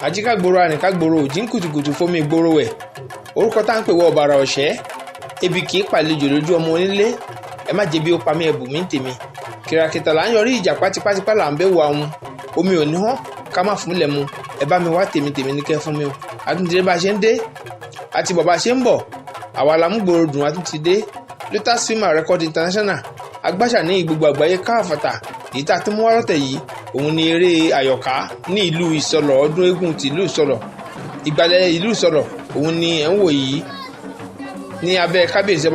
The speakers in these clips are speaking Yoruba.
àjíkàgbòrò àrìnkágbòrò òjìǹkùtùkùtù fomi ìgboro wẹ̀ orúkọ tá à ń pè wọ ọ̀bàrà ọ̀ṣẹ́ ebi kì í pàlejò lójú ọmọ onílé ẹ má jẹ́ bí ó pa mí ẹ̀bùn mi ń tèmi kìràkìtà là ń yọrí ìjà pátípátí là ń bẹ́ wọ àwọn omi ò ní hàn ká má fún lẹ̀ mu ẹ bá mi wá tèmi ní kẹ́ fún mi o àtúntìdé bá a ṣe ń dé àti bọ̀ bá a ṣe ń bọ̀ àwa la mú gbòòrò dùn àtúntìdé Lotus Film Record International agbáṣà ní gbogbo àgbáyé káàfàtà èyí tá a tún mú wá lọ́tẹ̀ yìí òun ni eré àyọ̀ká ní ìlú ìsọlọ̀ ọdún eégún ti ìlú ìsọlọ̀ ìgbàlẹ̀ ìlú ìsọlọ̀ òun ni ẹ̀ ń wò yìí ní abẹ́ kábíyèsí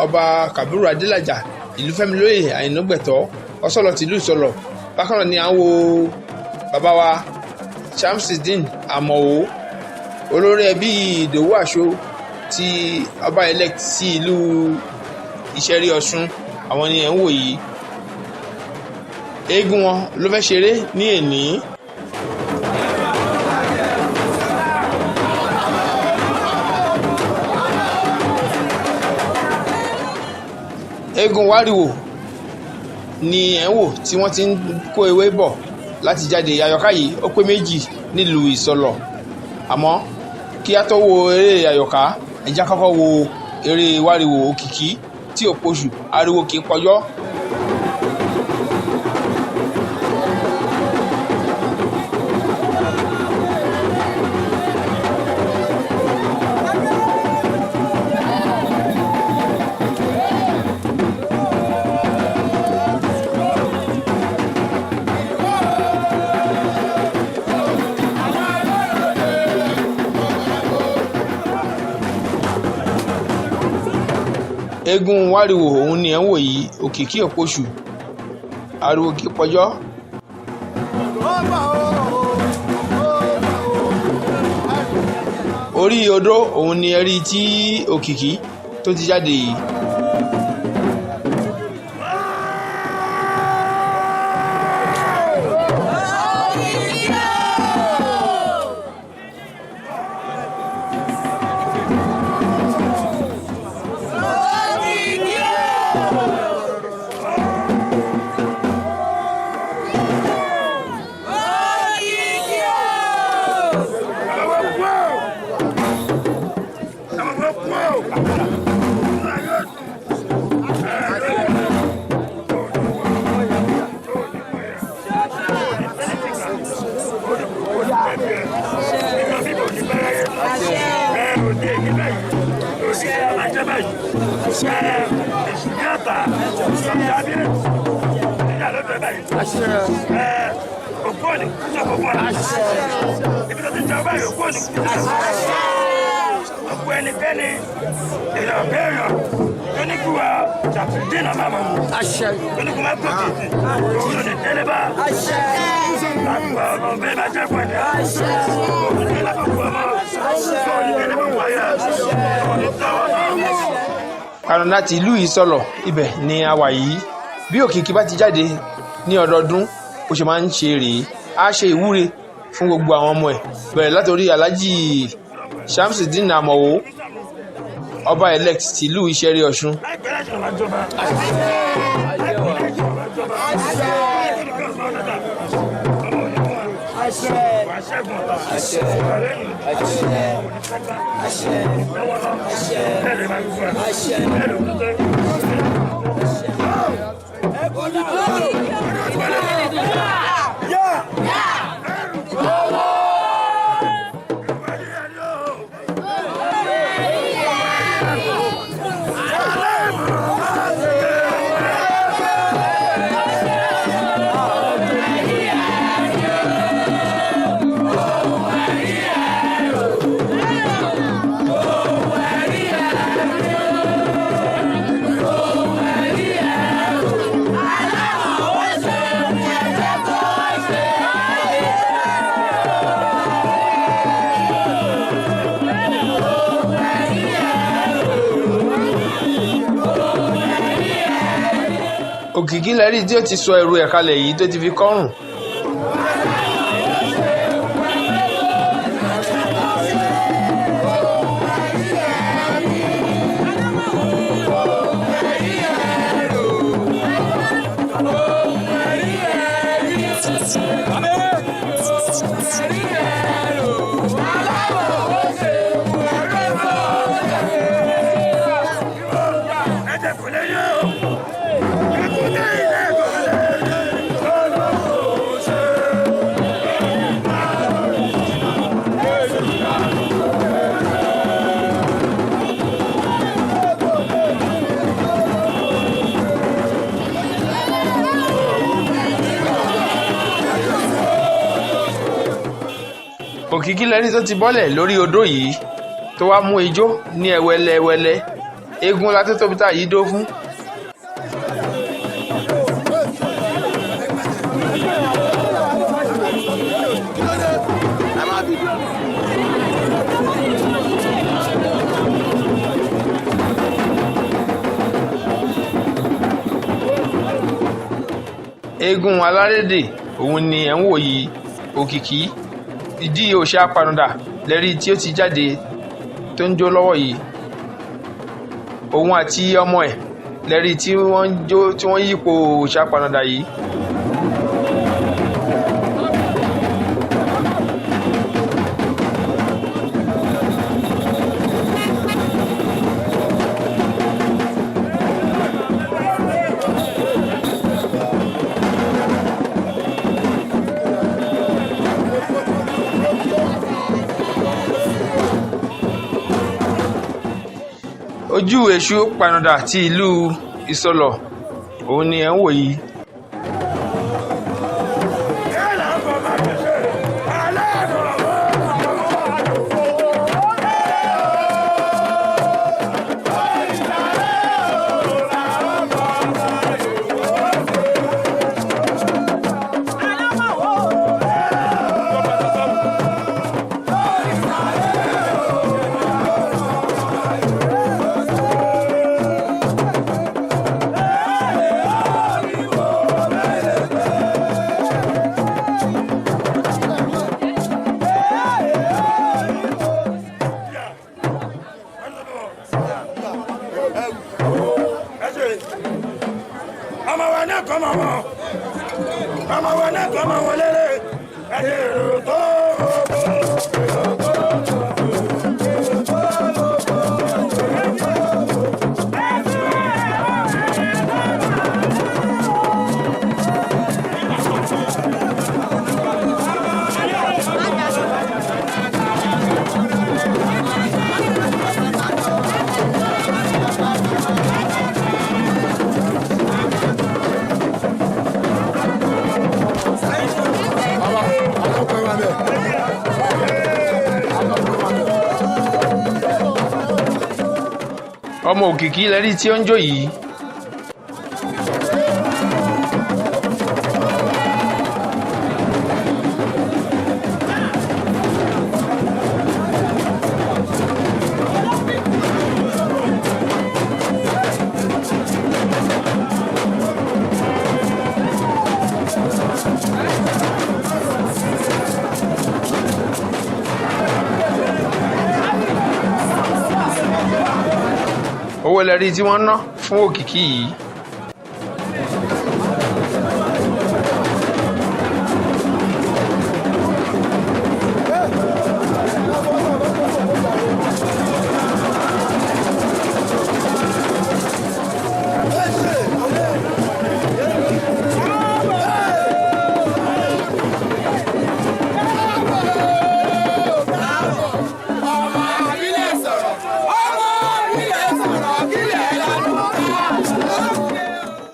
ọba Kàbírù Adélàjà ìlú Fẹ́mi lóyè Àyìnúgbẹ̀tọ́ ọsọlọ ti ìlú ìsọlọ̀ bákan náà ni à ń wo bàbá wa Shamsideen Àmọ̀wò olórí ẹbí Ìdòwú Àṣọ ti ọba elect sí ìlú Ìṣẹ̀rí Ọ̀ṣun àwọn ni ẹ̀ ń wò yìí eégún wọn ló fẹ́ ṣeré ní èní. eégún wáríwò ni ẹ̀ ń wò tí wọ́n ti ń kó ewé bọ̀ láti jáde àyọ̀ká yìí ó pé méjì nílùú ìsọlọ̀ àmọ́ kí a tó wo eré àyọ̀ká ẹ jẹ́ kọ́kọ́ wo eré wáríwò òkìkí tí ò poṣù ariwo kì í pọjọ́. eégún wáríwò òun ni ẹ̀ ń wò yìí òkìkí òpoṣù ariwo kì í pọjọ́. orí odó òun ni ẹ rí tí òkìkí tó ti jáde yìí. Karùn láti ìlú ìsọlọ̀ ibẹ̀ ni a wà yìí bí òkìkí bá ti jáde ní ọdọọdún ó ṣe máa ń ṣe rèé á ṣe ìwúre fún gbogbo àwọn ọmọ ẹ̀ bẹ̀rẹ̀ látòrí Alhaji Shamsideen Àmọ̀wò ọba elect tìlú Ìṣẹ̀rí Ọ̀ṣun. Òkìkí lẹ́rí tí ó ti sọ ẹrù ẹ̀ kalẹ̀ yìí tó ti fi kọ́rùn. Òkìkí lẹ́ni tó ti bọ́lẹ̀ lórí odó yìí tó wá mú ijó ní ẹwẹ́lẹ́wẹ́lẹ́ eégún Látótóbítà yìí dó fún. Eégún alárédè òun ni ẹ̀ ń wò yìí. Òkìkí ìdí òòṣà apanudà lẹ́rí tí ó ti jáde tó ń jó lọ́wọ́ yìí. Òun àti ọmọ ẹ̀ lẹ́rí tí wọ́n yípo òòṣà apanudà yìí. Ojú èṣù panudà ti ìlú Isolo òun ni ẹ̀ ń wò yìí. Ọmọ Òkìkí lẹ́rí tí ó ń jó yìí. Owó lẹ́rí tí wọ́n ná fún Òkìkí yìí.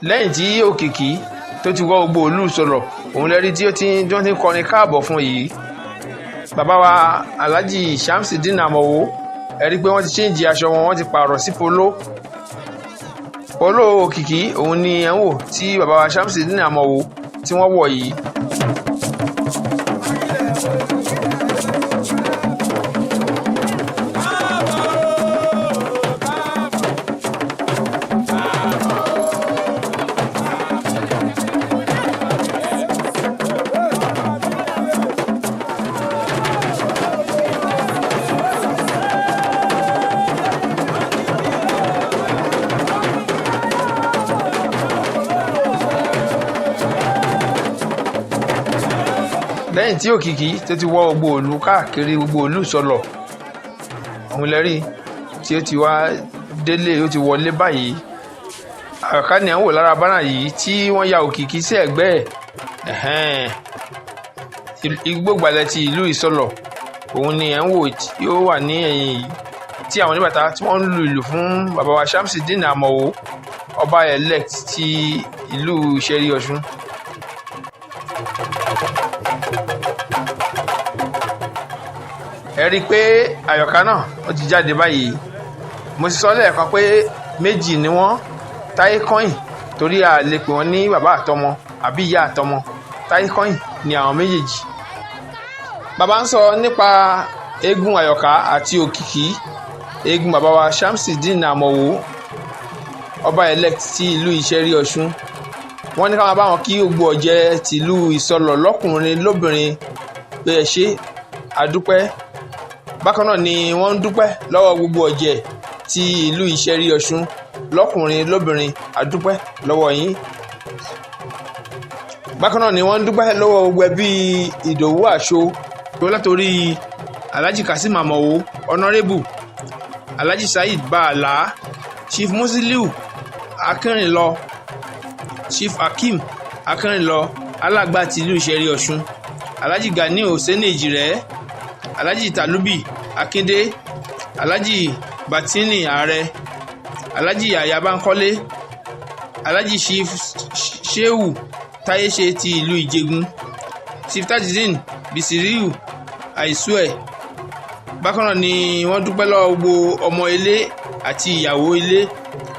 Lẹ́yìn tí Òkìkí tó ti wọ́ gbogbo ìlú Isolo òun lẹ́rí tí wọ́n ti ń kọrin káàbọ̀ fún yìí. Bàbá wa Alhaji Shamsideen Amowo ẹ rí pé wọ́n ti ṣéǹjì aṣọ wọn, wọ́n ti pààrọ̀ sí polo Òkìkí òun ni ẹ̀ ń wò tí bàbá wa Shamsideen Amowo tí wọ́n wọ̀ yìí. lẹ́yìn lẹ́yìn tí òkìkí tó ti wọ gbogbo òlu káàkiri gbogbo òlu Ìsọlọ̀ òun lẹ́rí tí ó ti wá délé ó ti wọlé báyìí. Àyọ̀ká ni à ń wò lára bánà yìí tí wọ́n ya òkìkí sí ẹ̀gbẹ́ ẹ̀. Igbógbalẹ̀ ti ìlú Ìsọlọ̀ òun ni ẹ̀ ń wò tí ó wà ní ẹ̀yìn yìí tí àwọn oníbàtà tí wọ́n ń lu ìlù fún bàbá wa Shamsideen Àmọ̀wò ọba elect ti ìlú Ìṣẹ̀rí Ọ̀ṣun. Ẹ rí i pé Àyọ̀ká náà ó ti jáde báyìí. Mo ti sọ lẹ́ẹ̀kan pé méjì ni wọ́n, Táyé Kọ́yìn torí a lè pè wọ́n ní bàbá àtọmọ àbí ìyá àtọmọ. Táyé Kọ́yìn ni àwọn méjèèjì. Bàbá ń sọ nípa eégún Àyọ̀ká àti òkìkí eégún bàbá wa Shamsideen Àmọ̀wò ọba elect ti ìlú Ìṣẹ̀rí Ọ̀ṣun. Wọ́n ní ká máa bá wọn kí gbogbo ọ̀jẹ̀ tìlú Ìsọlọ̀ lọ́kùnrin lóbìnrin pé ẹ ṣé àdúpẹ́. Bákan náà ni wọ́n ń dúpẹ́ lọ́wọ́ gbogbo ọ̀jẹ̀ ti ìlú Ìṣẹ̀rí Ọ̀ṣun lọ́kùnrin lóbìnrin àdúpẹ́ lọ́wọ́ yín. Bákan náà ni wọ́n ń dúpẹ́ lọ́wọ́ gbogbo ẹbí Ìdòwú Àṣọ tó látòrí Alhaji Kasim Àmọ̀wò Honorable, Alhaji Saheed Baala, Chief Musiliu Akínrìnlọ, Chief Hakeem Akínrìnlọ alàgbà ti ìlú Ìṣẹ̀rí Ọ̀ṣun, Alhaji Gani Hosseini Ejire, Alhaji Talubi Akinde, Alhaji Batini Ààrẹ, Alhaji Yahya Bankole, Alhaji Chief Shehu Táyéṣe ti ìlú Ìjẹ̀gùn, Chief Tajudeen Bisiriu Àìsúẹ̀. Bákan náà ni wọ́n dúpẹ́ lọ́wọ́ gbogbo ọmọ ilé àti ìyàwó ilé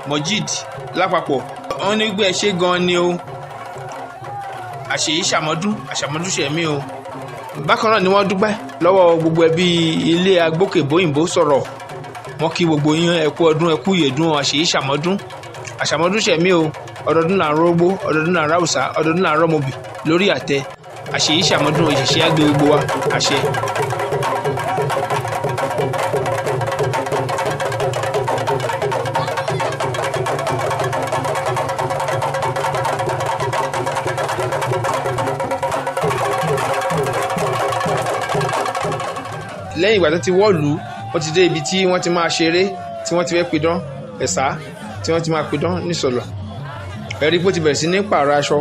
Mojid lápapọ̀. Wọ́n ní gbé ẹ ṣé gan ni o, àṣèyí àṣàmọ́dún ṣẹ̀mí o. Bákan náà ni wọ́n dúpẹ́ lọ́wọ́ gbogbo ẹbí ilé Agbókèbóyìnbó sọ̀rọ̀. Wọ́n kí gbogbo yín ẹ kú ọdún ẹ kú ìyèdún àṣèyí àṣàmọ́dún ṣẹ̀mí o. Ọdọọdún là ń rógbó, ọdọọdún là ń ráwùsá, ọdọọdún là ń rọ́mọbì lórí àtẹ. Àṣèyí ṣàmọ́dún òṣìṣẹ́ àgbè gbogbo wa àṣẹ. Lẹ́yìn ìgbà tó ti wọ́ọ̀lù wọ́n ti dé ibi tí wọ́n ti máa ṣeré tí wọ́n ti fẹ́ pidán ẹ̀sà tí wọ́n ti máa pidán nísọ̀lọ̀. Ẹ rí pé ó ti bẹ̀rẹ̀ sí ní pààrọ̀ aṣọ.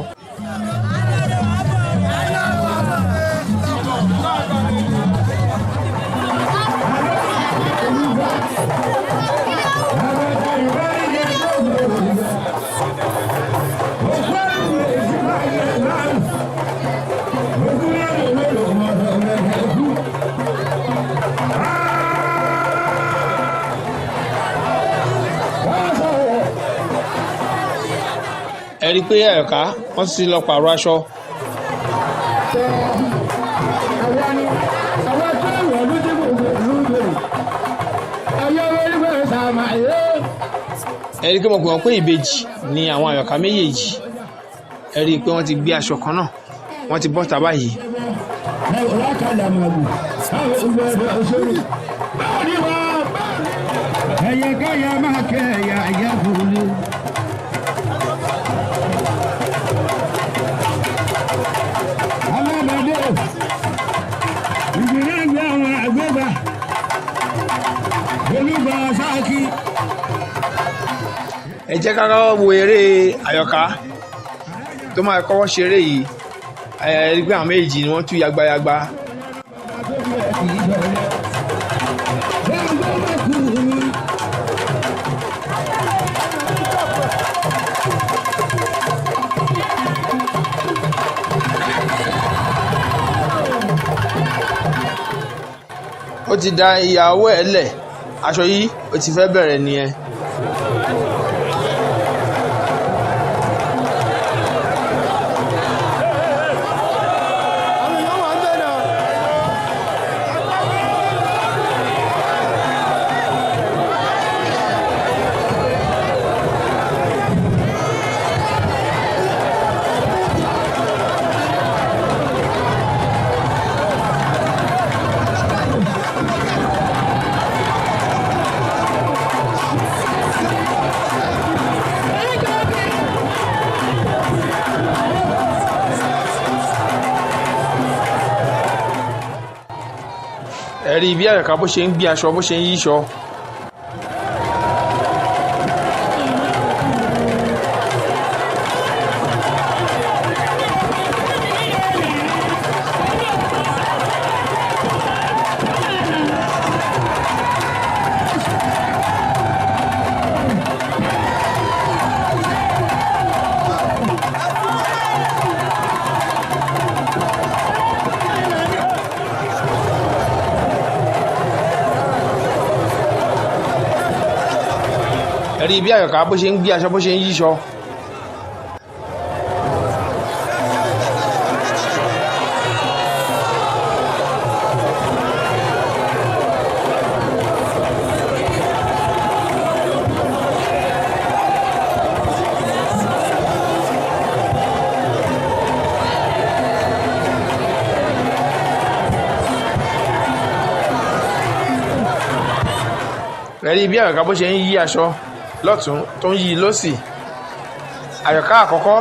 Ẹ rí i pé Àyọ̀ká wọ́n ti lọ pààrọ̀ aṣọ. Ẹ rí i pé mo pè wọ́n pé ìbejì ni àwọn Àyọ̀ká méjèèjì. Ẹ rí i pé wọ́n ti gbé aṣọ kan náà wọ́n ti bọ́ta báyìí. ẹ̀yẹ̀kẹ́yẹ máa kẹ́ ẹ̀yà ẹ̀yà fúnni. alábàdé ìgbìmọ̀ ẹgbẹ́ àwọn àgbẹ̀bà olúgbà sáàkì. Ẹ jẹ́ ká kọ́kọ́ wo eré Àyọ̀ká tó máa kọ́kọ́ ṣeré yìí. Ẹ rí i pé àwọn méjì ni wọ́n tú yagbayagba. Ó ti da ìyàwó ẹ̀ lẹ̀, aṣọ yìí ó ti fẹ́ bẹ̀rẹ̀ nìyẹn. ẹ rí bí Àyọ̀ká bó ṣe ń gbé aṣọ bó ṣe ń yíṣọ. ẹ rí bí Àyọ̀ká bó ṣe ń gbé aṣọ bó ṣe ń yíṣọ. ẹ rí bí Àyọ̀ká bó ṣe ń yí aṣọ lọ́tún tó ń yí lọ́sì. Àyọ̀ká àkọ́kọ́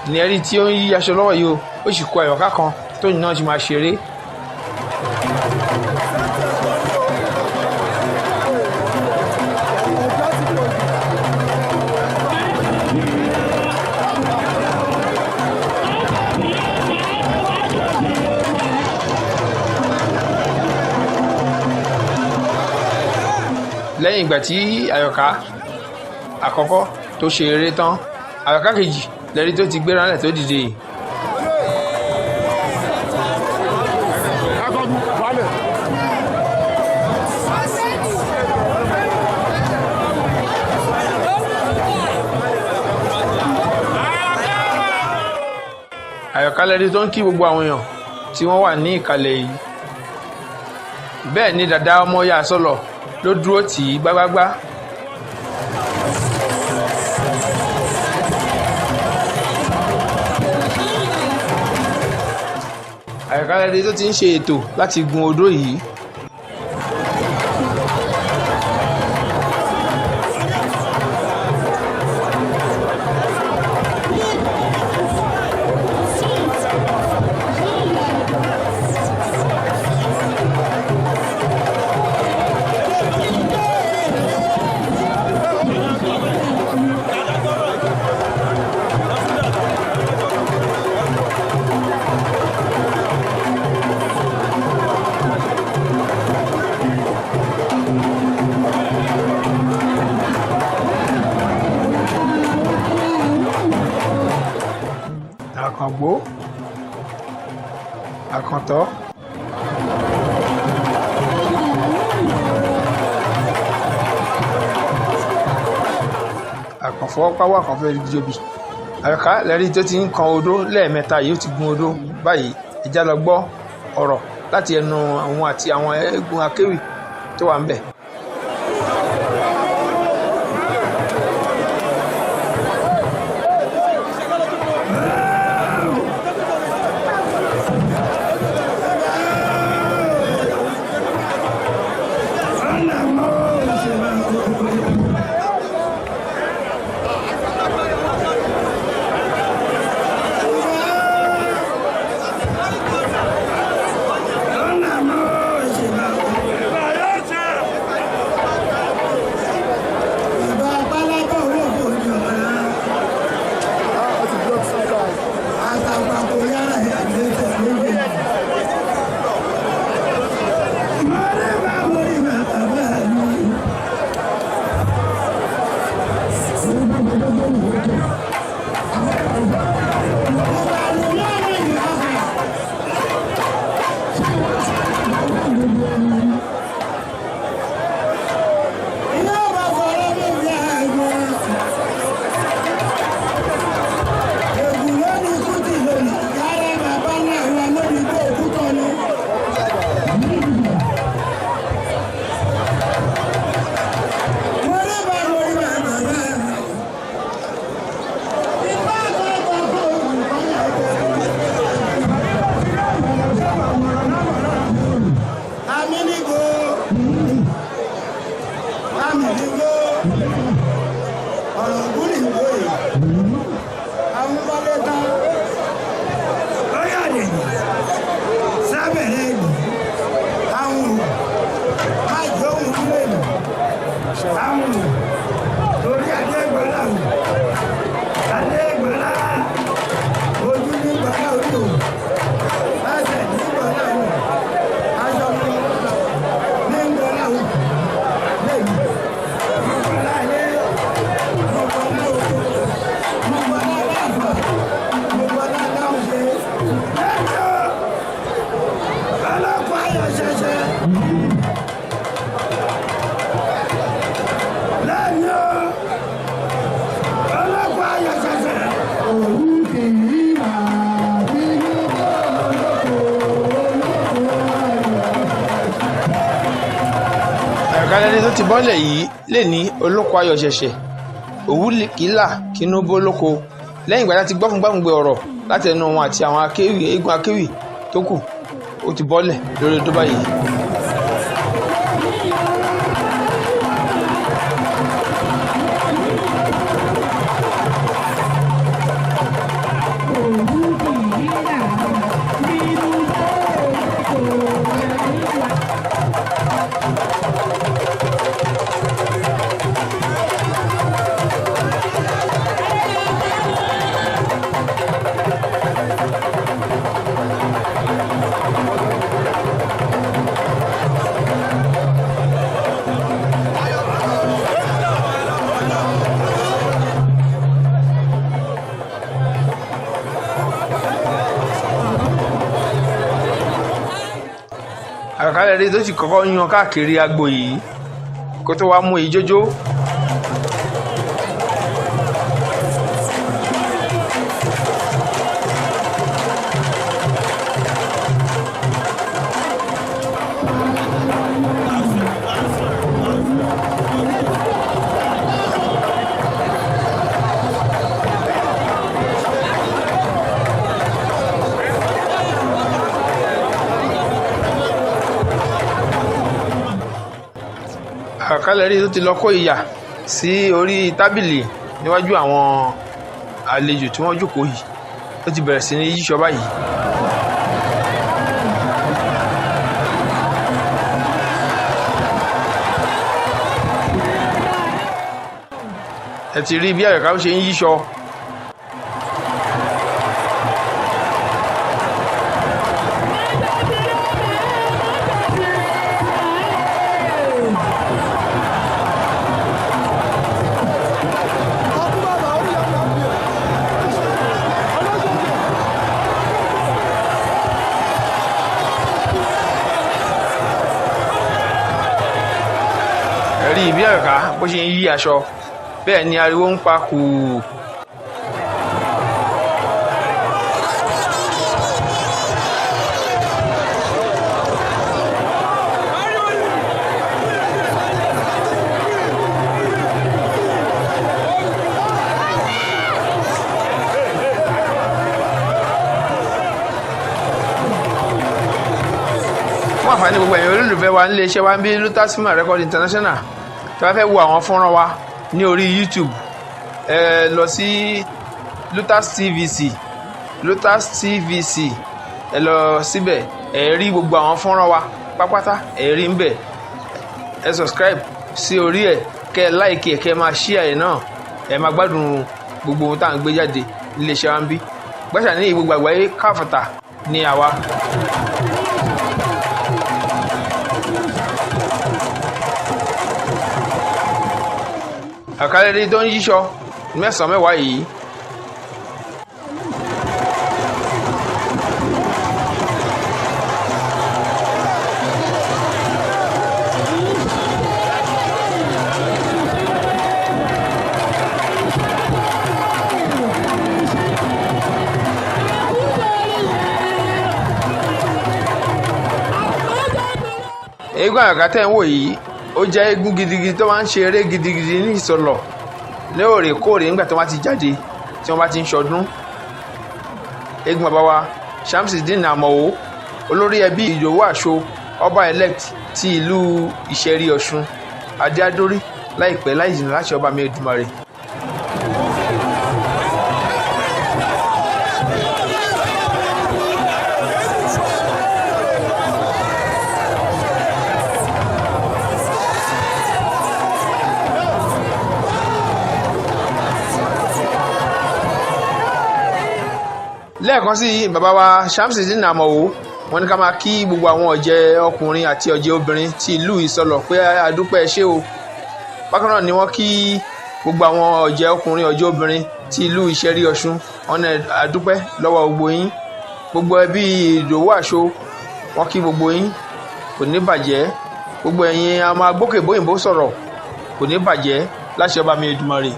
ní ẹ̀rí tí ó ń yí aṣọ lọ́wọ́ yìí ó sì kó Àyọ̀ká kan tóyìn náà ti máa ṣeré. lẹ́yìn ìgbà tí Àyọ̀ká àkọ́kọ́ tó ṣe eré tán, Àyọ̀ká kejì lẹ́rí tó ti gbéra ńlẹ̀ tó dìde. Àyọ̀ká lẹ́rí tó ń kí gbogbo àwọn èèyàn tí wọ́n wà ní ìkàlẹ̀ yìí. bẹ́ẹ̀ ni dàda ọmọ ya sọ̀lọ̀ ló dúró tì í gbágbágbá. Àyọ̀ká lẹ́rí tó ti ń ṣe ètò láti gun odó yìí. Àkàngbó, àkàntọ́, àkànfọwọ́páwọ́, àkànfẹ́jọbì. Àyọ̀ká lẹ́rí tó ti ń kan odó lẹ́ẹ̀mẹ́ta yìí ó ti gun odó báyìí. Ìjà lọ gbọ́ ọ̀rọ̀ láti ẹnu àwọn àti àwọn eégún akéwì tó wà ń bẹ̀. Àyọ̀kálẹ̀ tó ti bọ́lẹ̀ yìí lè ní olóko ayọ̀ ṣẹ̀ṣẹ̀ òwú kìlà kínú bó lóko lẹ́yìn ìgbà láti gbọ́ fún gbàgbé ọ̀rọ̀ láti ẹnu wọn àti àwọn akéwì eégún akéwì tó kù ó ti bọ́lẹ̀ lórí tó báyìí. Àyọ̀kálẹ̀ rí tó ti kọ́kọ́ yan káàkiri agbo yìí kó tó wá mú ìjójó. Àyọ̀kálẹ̀ rí tó ti lọ kó ìyà sí orí tábìlì níwájú àwọn àlejò tí wọ́n jókòó yìí ó ti bẹ̀rẹ̀ sí ní yíṣọ́ báyìí. ẹ ti rí bí Àyọ̀ká ṣe ń yíṣọ́. Rí bí Àyọ̀ká bó ṣe ń yí aṣọ bẹ́ẹ̀ ni ariwo ń pa kù. Fún àǹfààní gbogbo ẹ̀yin olólùfẹ́ wa nílé iṣẹ́ wa ń bí Lutasima Record International tí wọ́n fẹ́ wo àwọn fọ́nrán wa ní orí YouTube ẹ lọ sí Lutas TVC ẹ lọ síbẹ̀ ẹ rí gbogbo àwọn fọ́nrán wa pápátá ẹ rí ń bẹ̀ ẹ subscribe sí orí ẹ̀ kẹ́ ẹ like ẹ̀ kẹ́ ẹ máa share ẹ̀ náà ẹ máa gbádùn gbogbo ohun tá à ń gbé jáde nílé iṣẹ́ wa ń bí gbàṣà ní gbogbo àgbáyé káfọ̀tà ní àwa. Àyọ̀kálẹ̀ rí tó ń yíṣọ́ mẹ́sàn-án mẹ́wàá yìí. Eégún Àyọ̀ká tẹ́ ń wò yìí ó jẹ́ eégún gidigidi tó máa ń ṣe eré gidigidi ní ìsọlọ̀ lóòrèkóòrè nígbà tí wọ́n ti jáde tí wọ́n bá ti ń ṣọdún. Eégún bàbá wa Shamsideen Àmọ̀wó olórí ẹbí Ìdòwú Àṣọ ọba elect ti ìlú Ìṣẹ̀rí Ọ̀ṣun adé adórí láìpẹ́ láì jìnnà láṣẹ ọba mi Èdùmàrè. Lẹ́ẹ̀kan sí bàbá wa Shamsideen Àmọ̀wó wọ́n ní ká máa kí gbogbo àwọn ọ̀jẹ̀ ọkùnrin àti ọ̀jẹ̀ obìnrin ti ìlú Ìsọlọ̀ pé àdúpẹ́ ṣé o. Bákan náà ni wọ́n kí gbogbo àwọn ọ̀jẹ̀ ọkùnrin ọ̀jẹ̀ obìnrin ti ìlú Ìṣẹ̀rí Ọ̀ṣun wọ́n ní àdúpẹ́ lọ́wọ́ gbogbo yín. Gbogbo ẹbí Ìdòwú Àṣọ wọ́n kí gbogbo yín kò ní bàjẹ́, gbogbo ẹ̀yin a máa gbókè bóyìnbó sọ̀rọ̀ kò ní bàjẹ́ láṣẹ ọba mi Èdùmàrè.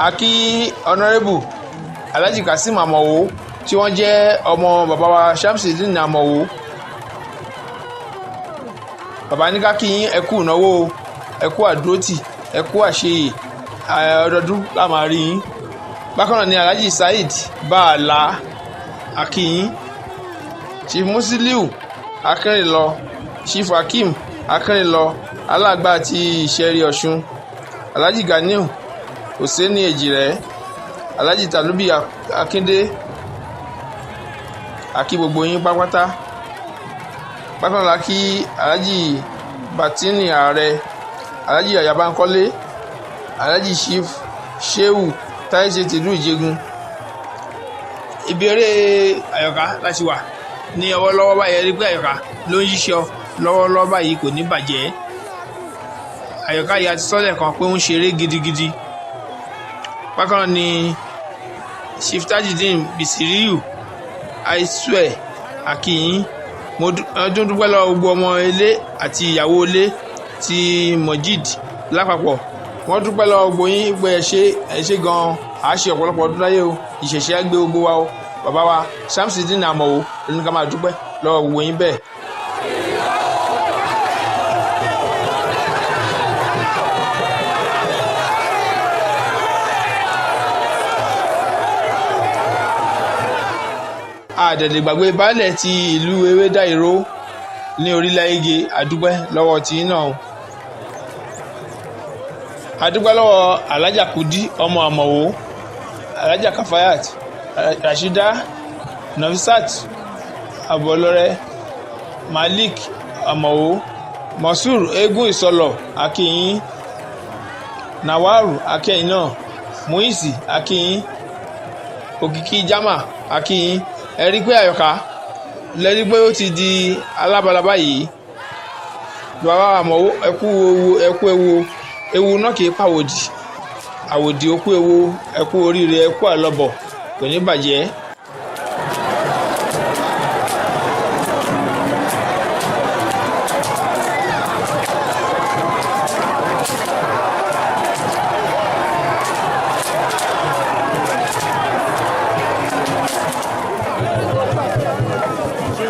a kí ọ̀nàrẹ́bù Alhaji Kasim Amọ̀wò tí wọ́n jẹ́ ọmọ bàbá wa Shamsideen Amọ̀wò. bàbá ní ká kí yín ẹ kú ìnáwó, ẹ kú àdúrótì, ẹ kú àṣeyè ọdọọdún la máa rí yín. bákan náà ni Alhaji Saheed Báàlà akíyín, Chief Musiliu Akínrìnlọ, Chief Hakeem Akínrìnlọ alágbà ti Ìṣẹ̀rí Ọ̀ṣun, Alhaji Ganiu Hosseini Èjìrẹ́, Alhaji Talubi Akíndé, akí gbogbo yín pátápátá. bákan náà kí Alhaji Batini Ààrẹ, Alhaji Ayabankole, Alhaji Chief Shehu Táíṣe tìlú Ìjẹ̀gùn. ibi eré Àyọ̀ká láti wà ní ọwọ́lọ́wọ́ báyìí, rí pé Àyọ̀ká ló ń yíṣọ́ lọ́wọ́lọ́wọ́ báyìí, kò ní bàjẹ́. Àyọ̀ká yìí àti sọ́lẹ̀ kan pé ó ń ṣeré gidigidi. bákan náà ni Chief Tajudeen Bisiriyu Aisue akíyín. mo dúpẹ́ lọ́wọ́ gbogbo ọmọ ilé àti ìyàwó ilé ti Mojid lápapọ̀. wọ́n dúpẹ́ lọ́wọ́ gbogbo yín pé ẹ ṣé gan-an, àá ṣe ọ̀pọ̀lọpọ̀ ọdún láyé o, ìṣẹ̀ṣẹ̀ á gbé gbogbo wa o. bàbá wa Shamsideen Amọ̀wò ló ní ká máa dúpẹ́ lọ́wọ́ gbogbo yín bẹ́ẹ̀. àdẹ̀dẹ̀ gbàgbé baálẹ̀ ti ìlú Ewédàìró ní orílẹ̀ Ige, àdúpẹ́ lọ́wọ́ tí náà. àdúpẹ́ lọ́wọ́ Alhaja Kudi ọmọ Amọ̀wò, Alhaja Kafayat, Rashida, Nafisat Abolore, Malik Amọ̀wò, Mosur Egungun Isolo akíyín, Nawaru akíyín náà, Muisi akíyín, Òkìkí Jama akíyín. ẹ rí pé Àyọ̀ká lẹ́rí pé ó ti di alábalaba yìí. bàbá Amọ̀wò ẹ kú ewu náà kì í pàwòdì, àwòdì ó kú ewu, ẹ kú oríire, ẹ kú àlọ́bọ̀, kò ní bàjẹ́.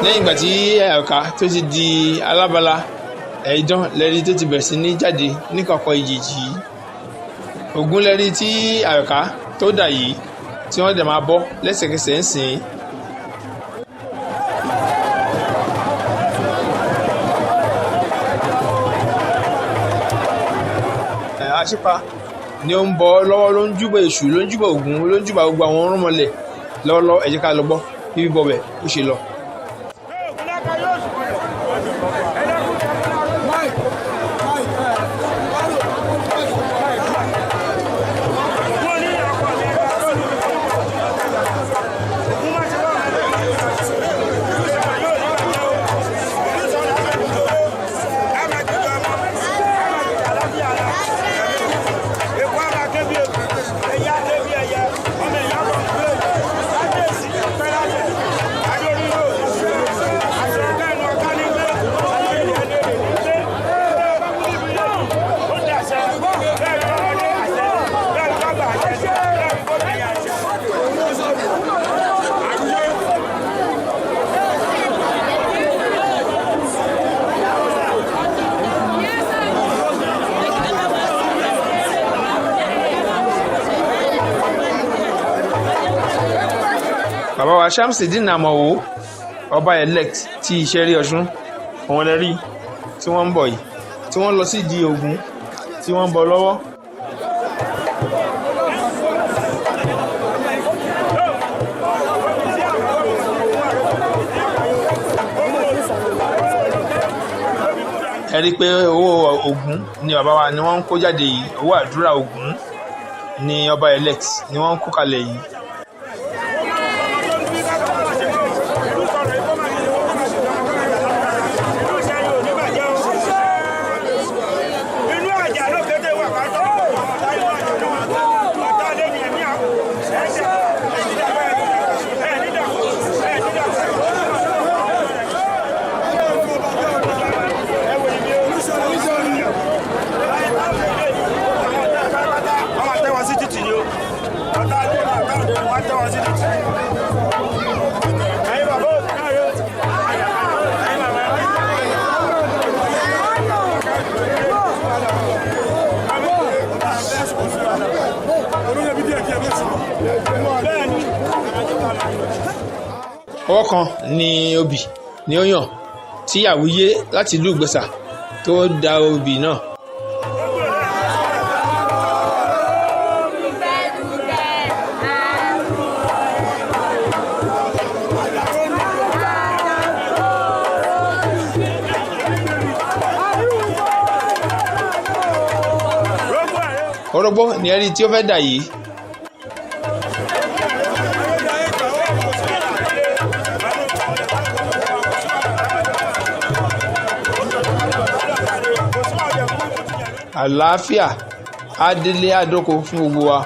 lẹ́yìn ìgbà tí Àyọ̀ká tó ti di alábala ẹ̀ẹ́dán lẹ́rí tó ti bẹ̀rẹ̀ sí ní jáde níkọ̀kọ̀ ìjèjì yìí. Ògún lẹ́rí tí Àyọ̀ká tó dà yìí tí wọ́n dẹ̀ máa bọ́ lẹ́sẹ̀kẹsẹ̀ ń sìn. Àṣìpa ni ó ń bọ́ lọ́wọ́, ló ń júbà èṣù, ló ń júbà Ògún, ló ń júbà gbogbo àwọn orúnmọlẹ̀ lọ́wọ́lọ́wọ́. ẹ jẹ́ ká lọ gbọ́ bí bíbọ̀ bẹ̀ ó ṣe lọ. bàbá wa Shamsideen Amọ̀wò ọba elect ti Ìṣẹ̀rí Ọ̀ṣun, òun lè rí tí wọ́n ń bọ̀ yìí, tí wọ́n lọ sí di Ògún tí wọ́n ń bọ̀ lọ́wọ́. ẹ rí i pé owó Ògún ni bàbá wa ni wọ́n ń kó jáde yìí, owó àdúrà Ògún ni ọba elect ni wọ́n ń kó kalẹ̀ yìí. ọwọ́ kan ni obì ni ó yàn tí àwíyé láti ìlú Ìgbẹ̀sà tó da obì náà. Orógbó ni ẹ̀rí tí ó fẹ́ dà yìí. Àlàáfíà adélé àdókò fún gbogbo wa.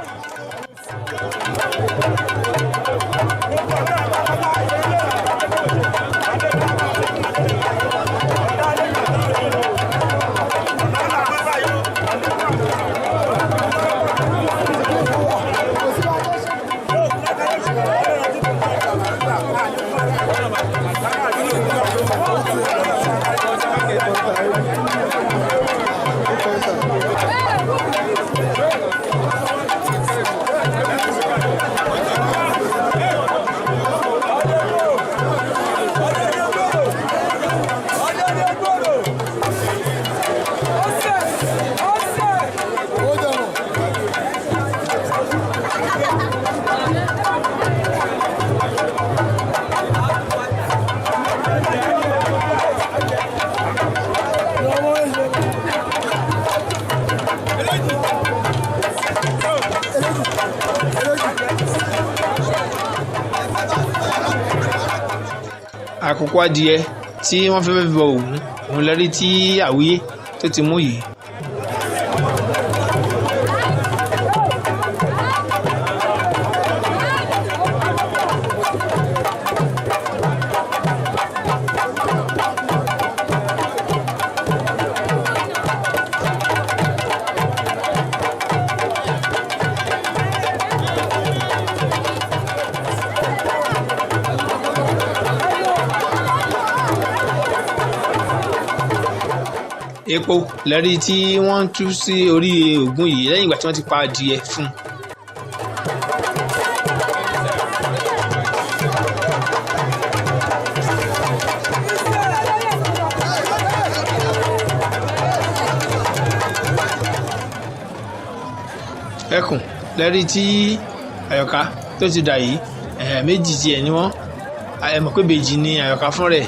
Àkókò adìẹ tí wọ́n fẹ́ bọ òun lẹ́rí tí àwíyé tó ti mú yìí. Epo lẹ́rí tí wọ́n ń tú sí orí Ògún yìí lẹ́yìn ìgbà tí wọ́n ti pa adìẹ fún un. Ẹkùn lẹ́rí tí Àyọ̀ká tó ti dà yìí méjì tiẹ̀ ni wọ́n mọ̀ pé bèjì ni Àyọ̀ká fún rẹ̀.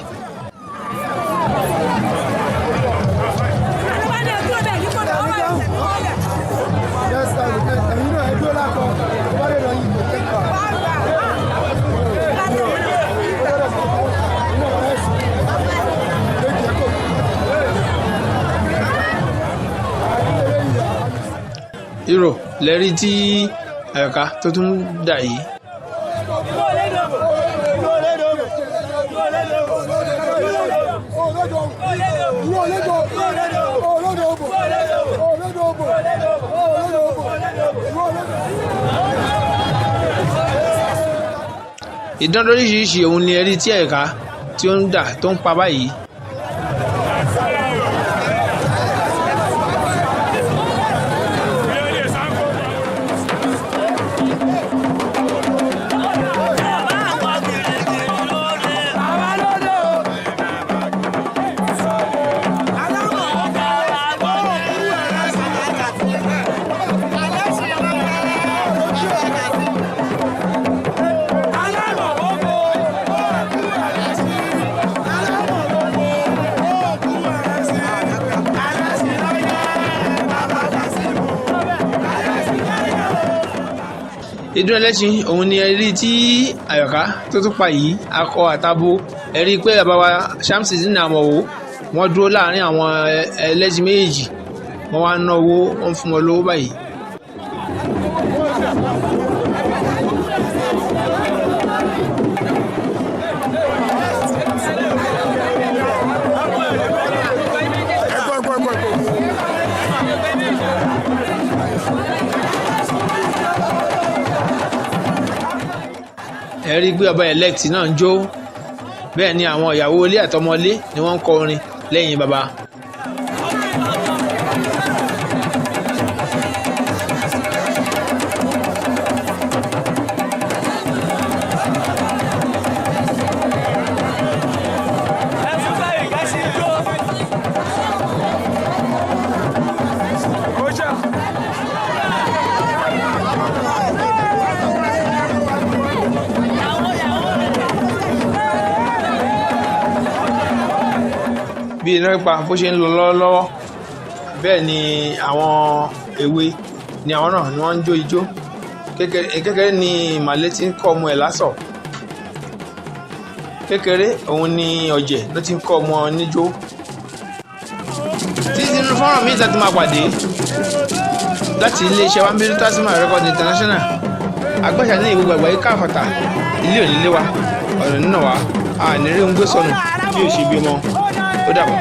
Irò lẹ́rí tí Àyọ̀ká tó tún dà yìí. Ìdán lóríṣiríṣi òun ni ẹ̀rí tí Àyọ̀ká tí ó ń dà tó ń pa báyìí. Ìdún ẹlẹ́ṣin òun ni ẹ̀rí tí Àyọ̀ká tó tún pa yìí, akọ àtabo. Ẹ̀rí pé bàbá wa Ṣámsìdínì Àmọ̀wó wọ́n dúró láàrin àwọn ẹlẹ́ṣin méjèèjì, wọ́n wá ná owó, wọ́n fún wọn lówó báyìí. Ẹ̀rí pé ọba elect náà ń jó, bẹ́ẹ̀ ni àwọn ìyàwó ilé àtọmọlé ni wọ́n ń kọ orin lẹ́yìn bàbá. iná pípa bó ṣe ń lọ lọ́wọ́lọ́wọ́ bẹ́ẹ̀ ni àwọn èwe ni àwọn náà ni wọ́n ń jó ijó kékeré ni ìmàlẹ́ ti ń kọ́ ọmọ ẹ̀ lásọ̀ kékeré òun ni ọ̀jẹ̀ ló ti ń kọ́ ọmọ níjó títí nínú fọ́nrán míì tá a ti máa pàdé láti iléeṣẹ́ wa ń bí Tasima Record International agbáṣà ní ìgbogbo àgbáyé káfàtà ilé òní lé wa ọ̀nà nínà wa àníri ń gbé sọnù bí ò ṣe bí ọmọ ó dàbọ̀.